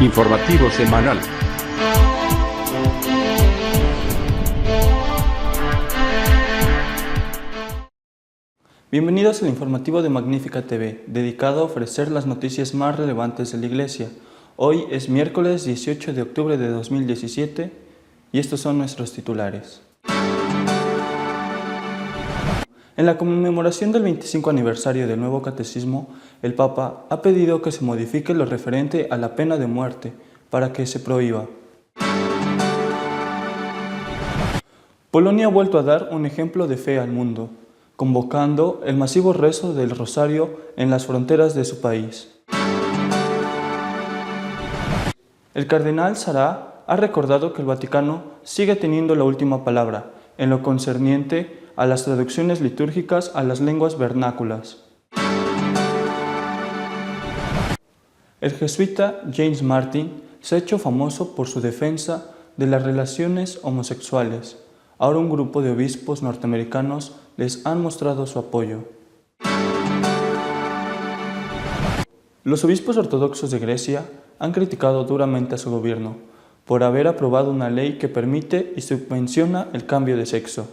Informativo semanal. Bienvenidos al informativo de Magnífica TV, dedicado a ofrecer las noticias más relevantes de la Iglesia. Hoy es miércoles 18 de octubre de 2017 y estos son nuestros titulares. En la conmemoración del 25 aniversario del nuevo catecismo, el Papa ha pedido que se modifique lo referente a la pena de muerte para que se prohíba. Polonia ha vuelto a dar un ejemplo de fe al mundo, convocando el masivo rezo del rosario en las fronteras de su país. El cardenal Sará ha recordado que el Vaticano sigue teniendo la última palabra en lo concerniente a las traducciones litúrgicas a las lenguas vernáculas. El jesuita James Martin se ha hecho famoso por su defensa de las relaciones homosexuales. Ahora un grupo de obispos norteamericanos les han mostrado su apoyo. Los obispos ortodoxos de Grecia han criticado duramente a su gobierno por haber aprobado una ley que permite y subvenciona el cambio de sexo.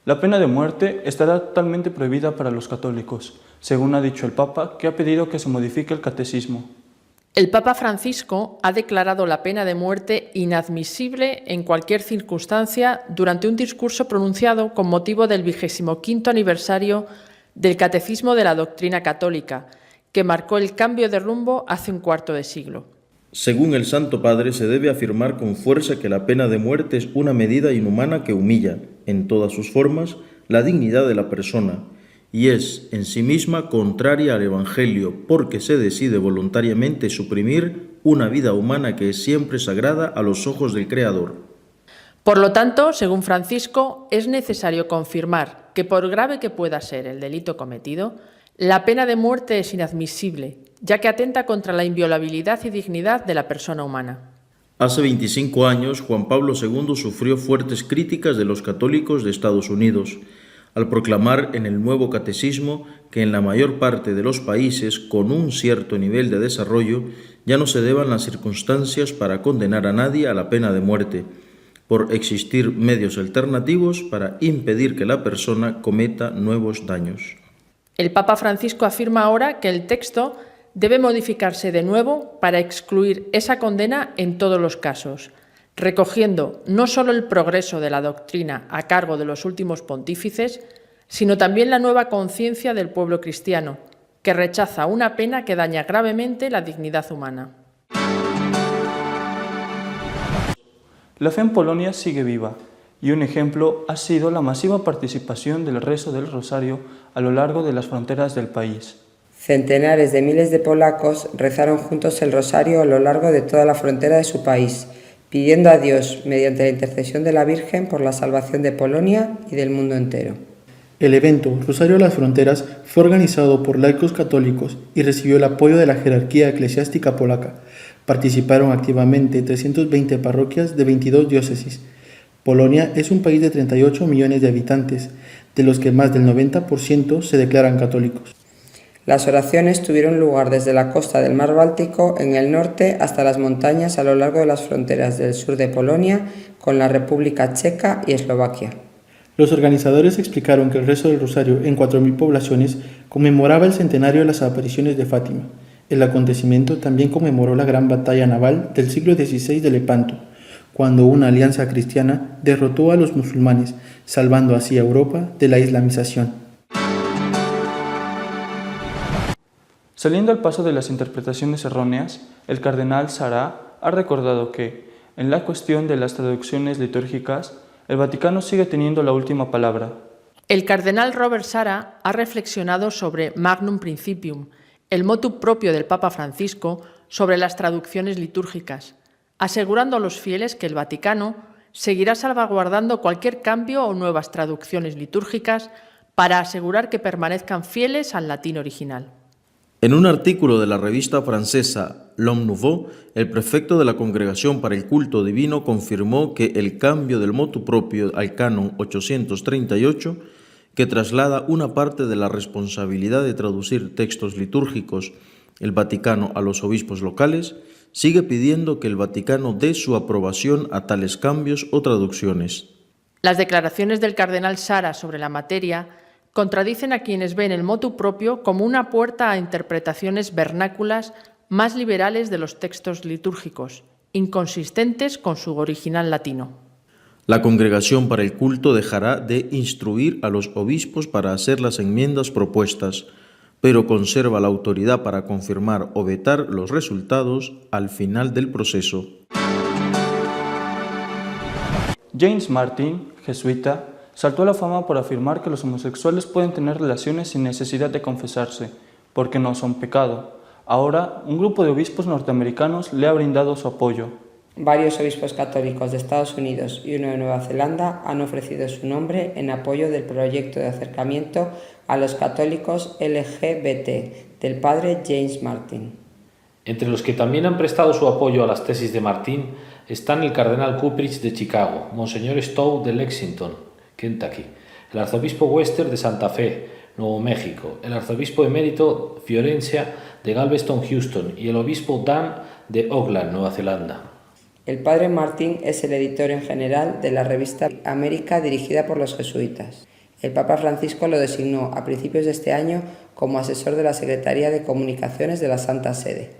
La pena de muerte estará totalmente prohibida para los católicos, según ha dicho el Papa, que ha pedido que se modifique el catecismo. El Papa Francisco ha declarado la pena de muerte inadmisible en cualquier circunstancia durante un discurso pronunciado con motivo del 25º aniversario del Catecismo de la Doctrina Católica, que marcó el cambio de rumbo hace un cuarto de siglo. Según el Santo Padre, se debe afirmar con fuerza que la pena de muerte es una medida inhumana que humilla, en todas sus formas, la dignidad de la persona, y es en sí misma contraria al Evangelio, porque se decide voluntariamente suprimir una vida humana que es siempre sagrada a los ojos del Creador. Por lo tanto, según Francisco, es necesario confirmar que, por grave que pueda ser el delito cometido, la pena de muerte es inadmisible, ya que atenta contra la inviolabilidad y dignidad de la persona humana. Hace 25 años, Juan Pablo II sufrió fuertes críticas de los católicos de Estados Unidos, al proclamar en el nuevo catecismo que en la mayor parte de los países con un cierto nivel de desarrollo ya no se deban las circunstancias para condenar a nadie a la pena de muerte, por existir medios alternativos para impedir que la persona cometa nuevos daños. El Papa Francisco afirma ahora que el texto debe modificarse de nuevo para excluir esa condena en todos los casos, recogiendo no solo el progreso de la doctrina a cargo de los últimos pontífices, sino también la nueva conciencia del pueblo cristiano, que rechaza una pena que daña gravemente la dignidad humana. La fe en Polonia sigue viva, y un ejemplo ha sido la masiva participación del rezo del rosario a lo largo de las fronteras del país. Centenares de miles de polacos rezaron juntos el rosario a lo largo de toda la frontera de su país, pidiendo a Dios, mediante la intercesión de la Virgen, por la salvación de Polonia y del mundo entero. El evento Rosario a las Fronteras fue organizado por laicos católicos y recibió el apoyo de la jerarquía eclesiástica polaca. Participaron activamente 320 parroquias de 22 diócesis. Polonia es un país de 38 millones de habitantes, de los que más del 90% se declaran católicos. Las oraciones tuvieron lugar desde la costa del mar Báltico en el norte hasta las montañas a lo largo de las fronteras del sur de Polonia con la República Checa y Eslovaquia. Los organizadores explicaron que el rezo del rosario en 4.000 poblaciones conmemoraba el centenario de las apariciones de Fátima. El acontecimiento también conmemoró la gran batalla naval del siglo XVI de Lepanto, cuando una alianza cristiana derrotó a los musulmanes, salvando así a Europa de la islamización. Saliendo al paso de las interpretaciones erróneas, el cardenal Sará ha recordado que, en la cuestión de las traducciones litúrgicas, el Vaticano sigue teniendo la última palabra. El cardenal Robert Sarah ha reflexionado sobre Magnum Principium, el motu propio del Papa Francisco sobre las traducciones litúrgicas, asegurando a los fieles que el Vaticano seguirá salvaguardando cualquier cambio o nuevas traducciones litúrgicas para asegurar que permanezcan fieles al latín original. En un artículo de la revista francesa L'Homme Nouveau, el prefecto de la Congregación para el Culto Divino confirmó que el cambio del motu propio al canon 838, que traslada una parte de la responsabilidad de traducir textos litúrgicos El Vaticano a los obispos locales sigue pidiendo que el Vaticano dé su aprobación a tales cambios o traducciones. Las declaraciones del cardenal Sara sobre la materia contradicen a quienes ven el motu propio como una puerta a interpretaciones vernáculas más liberales de los textos litúrgicos, inconsistentes con su original latino. La Congregación para el Culto dejará de instruir a los obispos para hacer las enmiendas propuestas, pero conserva la autoridad para confirmar o vetar los resultados al final del proceso. James Martin, jesuita, saltó a la fama por afirmar que los homosexuales pueden tener relaciones sin necesidad de confesarse, porque no son pecado. Ahora, un grupo de obispos norteamericanos le ha brindado su apoyo. Varios obispos católicos de Estados Unidos y uno de Nueva Zelanda han ofrecido su nombre en apoyo del proyecto de acercamiento a los católicos LGBT del padre James Martin. Entre los que también han prestado su apoyo a las tesis de Martin están el cardenal Kuprich de Chicago, Monseñor Stowe de Lexington, Kentucky, el arzobispo Wester de Santa Fe, Nuevo México, el arzobispo emérito Fiorencia de Galveston, Houston y el obispo Dan de Auckland, Nueva Zelanda. El padre Martin es el editor en general de la revista América dirigida por los jesuitas. El Papa Francisco lo designó a principios de este año como asesor de la Secretaría de Comunicaciones de la Santa Sede.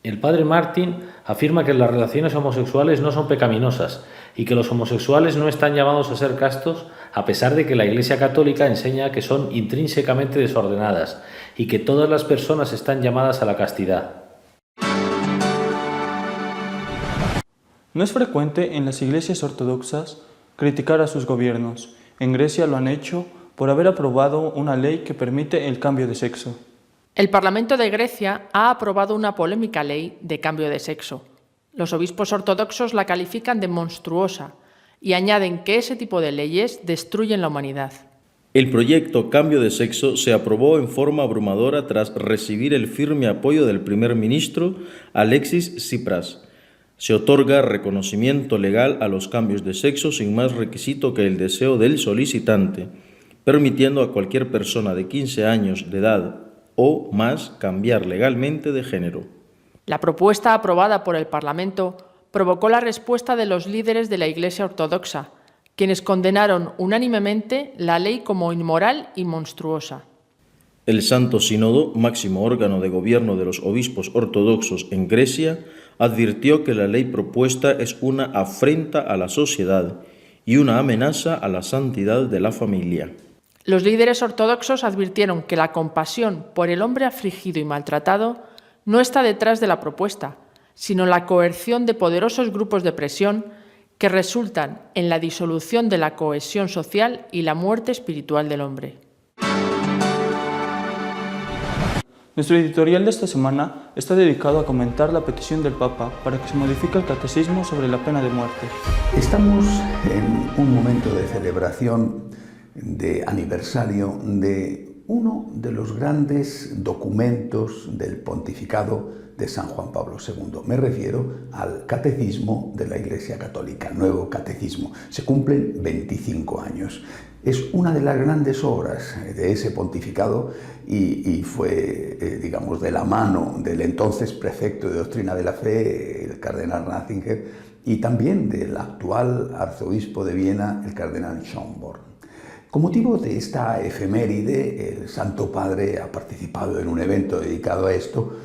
El padre Martin afirma que las relaciones homosexuales no son pecaminosas y que los homosexuales no están llamados a ser castos, a pesar de que la Iglesia Católica enseña que son intrínsecamente desordenadas y que todas las personas están llamadas a la castidad. No es frecuente en las iglesias ortodoxas criticar a sus gobiernos. En Grecia lo han hecho por haber aprobado una ley que permite el cambio de sexo. El Parlamento de Grecia ha aprobado una polémica ley de cambio de sexo. Los obispos ortodoxos la califican de monstruosa y añaden que ese tipo de leyes destruyen la humanidad. El proyecto Cambio de Sexo se aprobó en forma abrumadora tras recibir el firme apoyo del primer ministro Alexis Tsipras. Se otorga reconocimiento legal a los cambios de sexo sin más requisito que el deseo del solicitante, permitiendo a cualquier persona de 15 años de edad o más cambiar legalmente de género. La propuesta aprobada por el Parlamento provocó la respuesta de los líderes de la Iglesia Ortodoxa, quienes condenaron unánimemente la ley como inmoral y monstruosa. El Santo Sínodo, máximo órgano de gobierno de los obispos ortodoxos en Grecia, advirtió que la ley propuesta es una afrenta a la sociedad y una amenaza a la santidad de la familia. Los líderes ortodoxos advirtieron que la compasión por el hombre afligido y maltratado no está detrás de la propuesta, sino la coerción de poderosos grupos de presión que resultan en la disolución de la cohesión social y la muerte espiritual del hombre. Nuestro editorial de esta semana está dedicado a comentar la petición del Papa para que se modifique el catecismo sobre la pena de muerte. Estamos en un momento de celebración, de aniversario de uno de los grandes documentos del pontificado de San Juan Pablo II. Me refiero al Catecismo de la Iglesia Católica, Nuevo Catecismo. Se cumplen 25 años. Es una de las grandes obras de ese pontificado y fue, digamos, de la mano del entonces prefecto de Doctrina de la Fe, el cardenal Ratzinger, y también del actual arzobispo de Viena, el cardenal Schönborn. Con motivo de esta efeméride, el Santo Padre ha participado en un evento dedicado a esto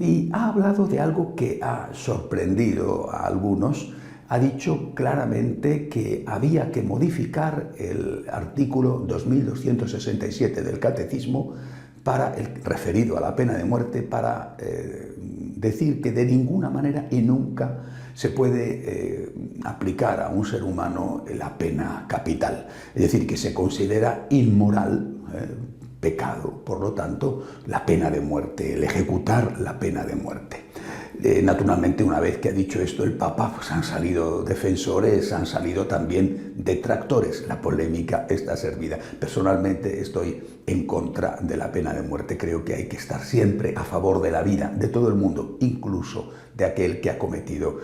y ha hablado de algo que ha sorprendido a algunos. Ha dicho claramente que había que modificar el artículo 2267 del Catecismo referido a la pena de muerte para decir que de ninguna manera y nunca se puede aplicar a un ser humano la pena capital. Es decir, que se considera inmoral, pecado, por lo tanto, la pena de muerte, el ejecutar la pena de muerte. Naturalmente, una vez que ha dicho esto el Papa, pues han salido defensores, han salido también detractores. La polémica está servida. Personalmente estoy en contra de la pena de muerte. Creo que hay que estar siempre a favor de la vida de todo el mundo, incluso de aquel que ha cometido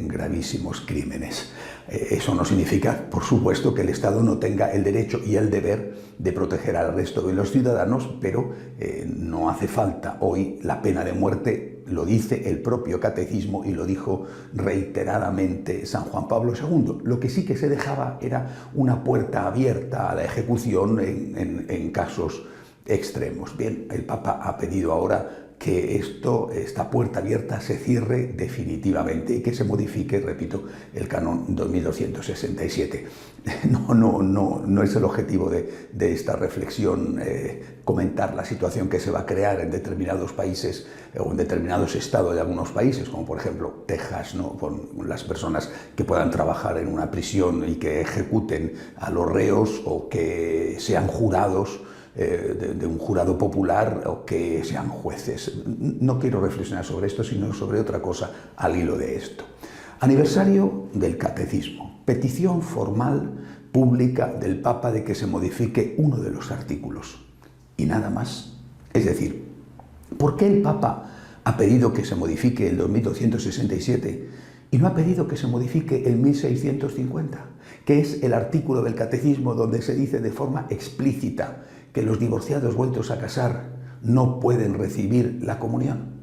gravísimos crímenes. Eso no significa, por supuesto, que el Estado no tenga el derecho y el deber de proteger al resto de los ciudadanos, pero no hace falta hoy la pena de muerte. Lo dice el propio catecismo y lo dijo reiteradamente San Juan Pablo II. Lo que sí que se dejaba era una puerta abierta a la ejecución en casos extremos. Bien, el Papa ha pedido ahora que esta puerta abierta se cierre definitivamente y que se modifique, repito, el canon 2267. No es el objetivo de esta reflexión comentar la situación que se va a crear en determinados países o en determinados estados de algunos países, como por ejemplo Texas, ¿no? Con las personas que puedan trabajar en una prisión y que ejecuten a los reos o que sean jurados de un jurado popular o que sean jueces. No quiero reflexionar sobre esto, sino sobre otra cosa al hilo de esto. Aniversario del Catecismo. Petición formal pública del Papa de que se modifique uno de los artículos. Y nada más. Es decir, ¿por qué el Papa ha pedido que se modifique el 2267 y no ha pedido que se modifique el 1650, que es el artículo del Catecismo donde se dice de forma explícita que los divorciados vueltos a casar no pueden recibir la comunión?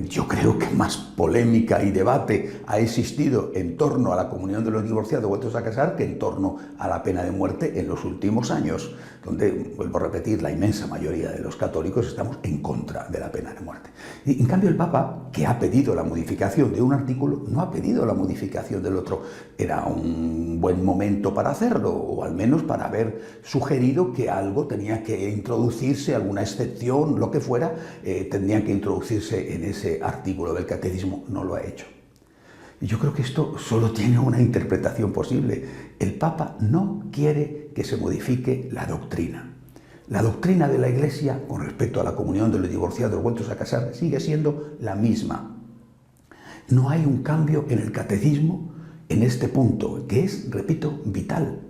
Yo creo que más polémica y debate ha existido en torno a la comunión de los divorciados vueltos a casar que en torno a la pena de muerte en los últimos años, donde, vuelvo a repetir, la inmensa mayoría de los católicos estamos en contra de la pena de muerte. Y, en cambio, el Papa, que ha pedido la modificación de un artículo, no ha pedido la modificación del otro. Era un buen momento para hacerlo, o al menos para haber sugerido que algo tenía que introducirse, alguna excepción, lo que fuera, tendría que introducirse en ese artículo del Catecismo. No lo ha hecho. Y yo creo que esto solo tiene una interpretación posible. El Papa no quiere que se modifique la doctrina. La doctrina de la Iglesia con respecto a la comunión de los divorciados vueltos a casar sigue siendo la misma. No hay un cambio en el Catecismo en este punto, que es, repito, vital.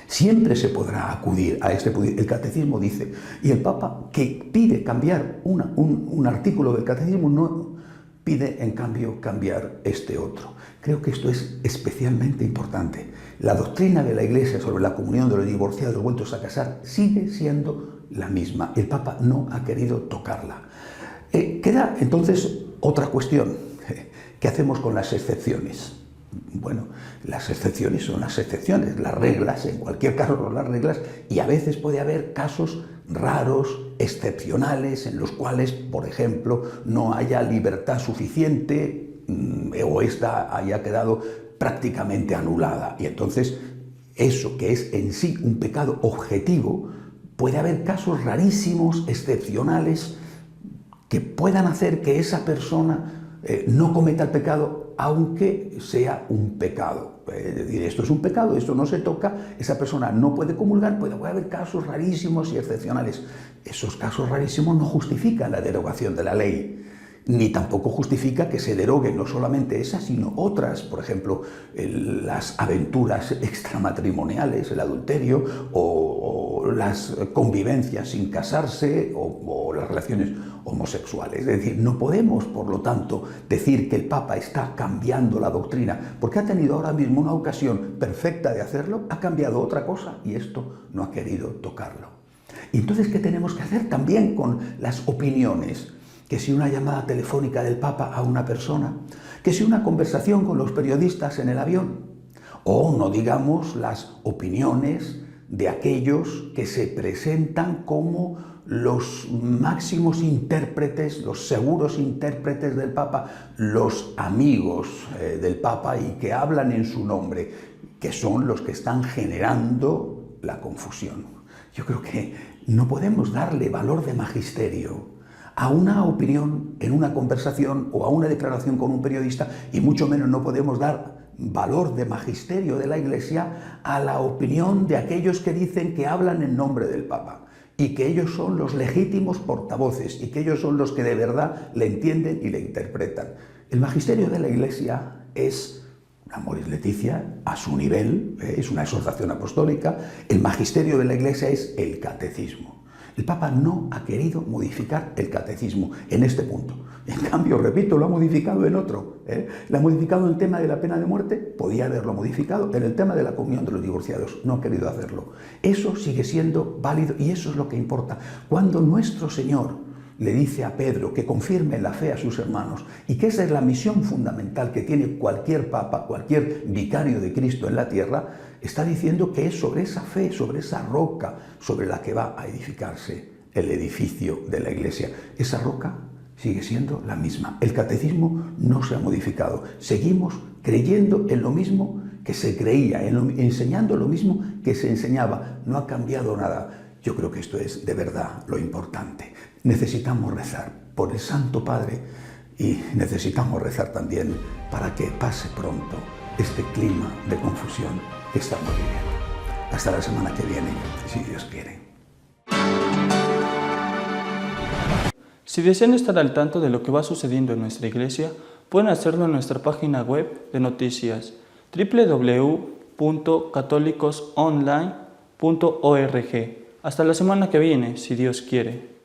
Siempre se podrá acudir a este punto. El Catecismo dice, y el Papa, que pide cambiar un artículo del Catecismo, no pide, en cambio, cambiar este otro. Creo que esto es especialmente importante. La doctrina de la Iglesia sobre la comunión de los divorciados vueltos a casar sigue siendo la misma. El Papa no ha querido tocarla. Queda entonces otra cuestión. ¿Qué hacemos con las excepciones? Bueno, las excepciones son las excepciones, las reglas, en cualquier caso son las reglas, y a veces puede haber casos raros, excepcionales, en los cuales, por ejemplo, no haya libertad suficiente o esta haya quedado prácticamente anulada. Y entonces, eso que es en sí un pecado objetivo, puede haber casos rarísimos, excepcionales, que puedan hacer que esa persona no cometa el pecado, aunque sea un pecado. Es decir, esto es un pecado, esto no se toca, esa persona no puede comulgar, puede haber casos rarísimos y excepcionales. Esos casos rarísimos no justifican la derogación de la ley, ni tampoco justifica que se deroguen no solamente esas, sino otras, por ejemplo, las aventuras extramatrimoniales, el adulterio, o las convivencias sin casarse, o las relaciones homosexuales. Es decir, no podemos, por lo tanto, decir que el Papa está cambiando la doctrina, porque ha tenido ahora mismo una ocasión perfecta de hacerlo, ha cambiado otra cosa y esto no ha querido tocarlo. Y entonces, ¿qué tenemos que hacer también con las opiniones? Que si una llamada telefónica del Papa a una persona, que si una conversación con los periodistas en el avión, o no digamos las opiniones de aquellos que se presentan como los máximos intérpretes, los seguros intérpretes del Papa, los amigos del Papa y que hablan en su nombre, que son los que están generando la confusión. Yo creo que no podemos darle valor de magisterio a una opinión en una conversación o a una declaración con un periodista, y mucho menos no podemos dar valor de magisterio de la Iglesia a la opinión de aquellos que dicen que hablan en nombre del Papa. y que ellos son los legítimos portavoces y que ellos son los que de verdad le entienden y le interpretan. El magisterio de la Iglesia es Amoris Laetitia a su nivel, es una exhortación apostólica. El magisterio de la Iglesia es el catecismo. El Papa no ha querido modificar el catecismo en este punto. En cambio, repito, lo ha modificado en otro. Lo ha modificado en el tema de la pena de muerte, podía haberlo modificado en el tema de la comunión de los divorciados, no ha querido hacerlo. Eso sigue siendo válido y eso es lo que importa. Cuando nuestro Señor le dice a Pedro que confirme la fe a sus hermanos y que esa es la misión fundamental que tiene cualquier papa, cualquier vicario de Cristo en la tierra, está diciendo que es sobre esa fe, sobre esa roca, sobre la que va a edificarse el edificio de la Iglesia. Esa roca sigue siendo la misma. El catecismo no se ha modificado. Seguimos creyendo en lo mismo que se creía, enseñando lo mismo que se enseñaba. No ha cambiado nada. Yo creo que esto es de verdad lo importante. Necesitamos rezar por el Santo Padre y necesitamos rezar también para que pase pronto este clima de confusión que estamos viviendo. Hasta la semana que viene, si Dios quiere. Si desean estar al tanto de lo que va sucediendo en nuestra iglesia, pueden hacerlo en nuestra página web de noticias www.católicosonline.org. Hasta la semana que viene, si Dios quiere.